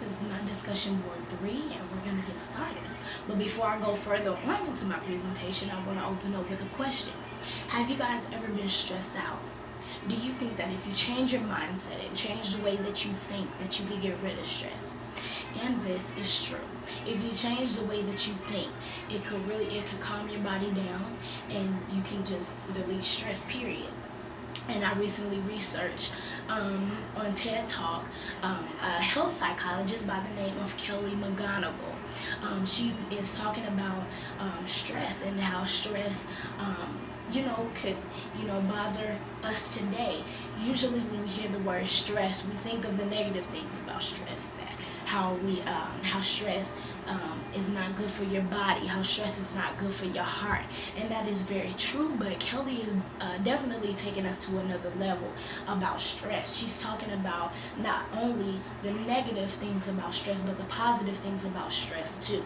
This is my discussion board 3, and we're going to get started. But before I go further on into my presentation, I want to open up with a question. Have you guys ever been stressed out? Do you think that if you change your mindset and change the way that you think, that you could get rid of stress? And this is true. If you change the way that you think, it could calm your body down, and you can just release stress, period. And I recently researched on TED Talk a health psychologist by the name of Kelly McGonigal. She is talking about stress and how stress could bother us today. Usually when we hear the word stress, we think of the negative things about stress, that how stress is not good for your body, how stress is not good for your heart, and that is very true. But Kelly is definitely taking us to another level about stress. She's talking about not only the negative things about stress, but the positive things about stress too.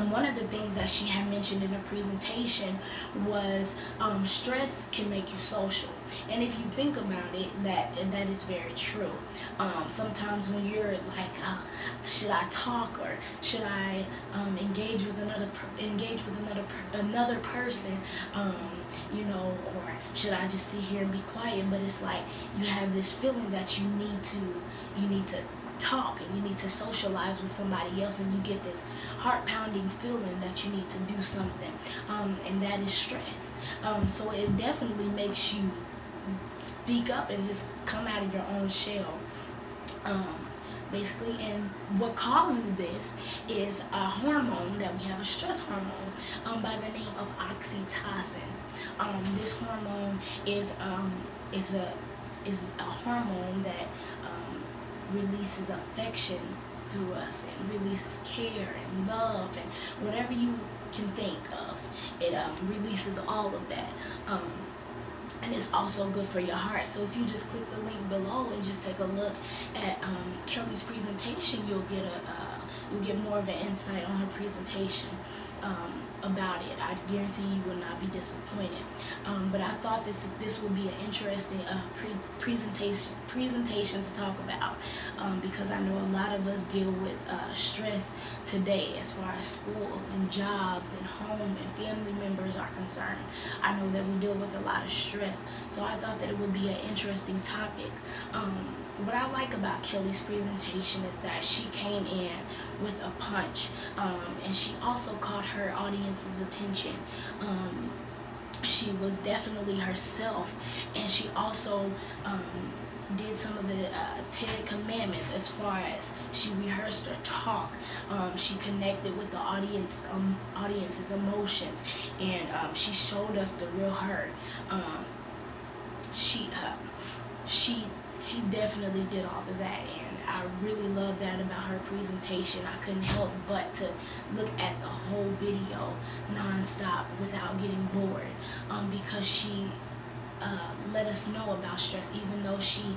One of the things that she had mentioned in her presentation was stress can make you social. And if you think about it, that is very true. Sometimes when you're like, should I talk, or should I engage with another person, or should I just sit here and be quiet? But it's like you have this feeling that you need to talk, and you need to socialize with somebody else, and you get this heart-pounding feeling that you need to do something, and that is stress. So it definitely makes you speak up and just come out of your own shell, basically. And what causes this is a hormone that we have, a stress hormone by the name of oxytocin. This hormone is a hormone that releases affection through us, and releases care and love and whatever you can think of. It releases all of that. And it's also good for your heart. So if you just click the link below and just take a look at Kelly's presentation, you'll get more of an insight on her presentation about it. I guarantee you will not be disappointed. But I thought this would be an interesting presentation to talk about, because I know a lot of us deal with stress today as far as school and jobs and home and family members are concerned. I know that we deal with a lot of stress, so I thought that it would be an interesting topic. What I like about Kelly's presentation is that she came in with a punch, and she also caught her audience's attention. She was definitely herself, and she also did some of the 10 commandments as far as she rehearsed her talk. She connected with the audience's emotions, and she showed us the real her. She definitely did all of that, and I really love that about her presentation. I couldn't help but to look at the whole video non-stop without getting bored, because she let us know about stress, even though she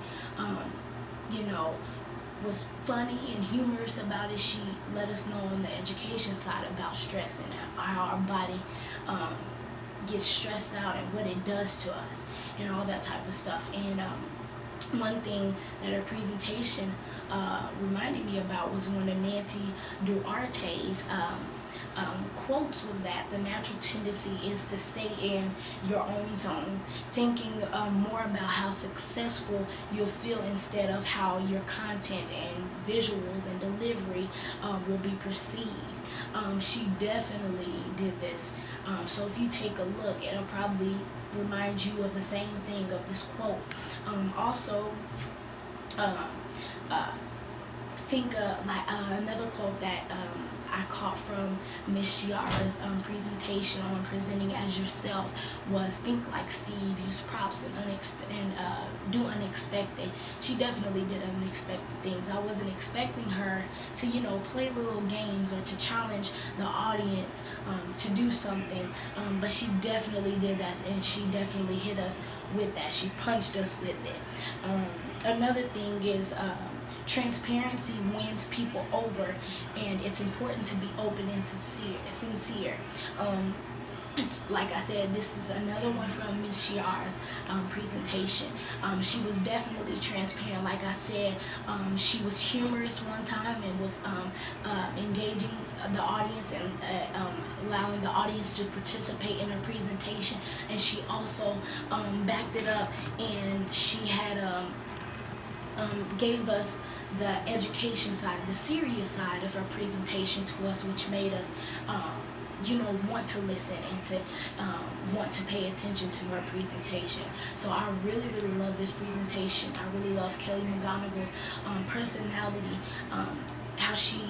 was funny and humorous about it. She let us know on the education side about stress and how our body gets stressed out and what it does to us and all that type of stuff. And one thing that her presentation reminded me about was one of Nancy Duarte's quotes, was that the natural tendency is to stay in your own zone, thinking more about how successful you'll feel instead of how your content and visuals and delivery will be perceived. She definitely did this. So if you take a look, it'll probably remind you of the same thing, of this quote. Also, think another quote that I caught from Miss Chiara's presentation on presenting as yourself was, think like Steve, use props and do unexpected. She definitely did unexpected things. I wasn't expecting her to, play little games or to challenge the audience to do something, but she definitely did that, and she definitely hit us with that. She punched us with it. Another thing is transparency wins people over, and it's important to be open and sincere. Like I said, this is another one from Miss Shiar's presentation. She was definitely transparent. Like I said, she was humorous one time and was engaging the audience and allowing the audience to participate in her presentation. And she also backed it up, and she had gave us the education side, the serious side of her presentation to us, which made us want to listen and to want to pay attention to her presentation. So I really, really love this presentation. I really love Kelly McGonigal's personality, how she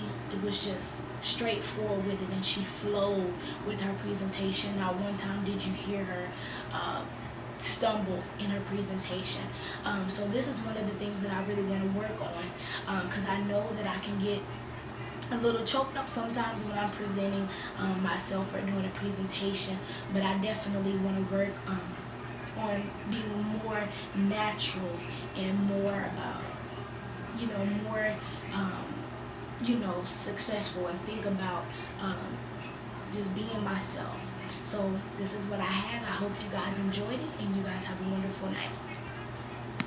was just straightforward with it, and she flowed with her presentation. Not one time did you hear her stumble in her presentation. So this is one of the things that I really want to work on, because I know that I can get a little choked up sometimes when I'm presenting myself or doing a presentation, but I definitely want to work on being more natural and more successful, and think about just being myself. So this is what I have. I hope you guys enjoyed it, and you guys have a wonderful night.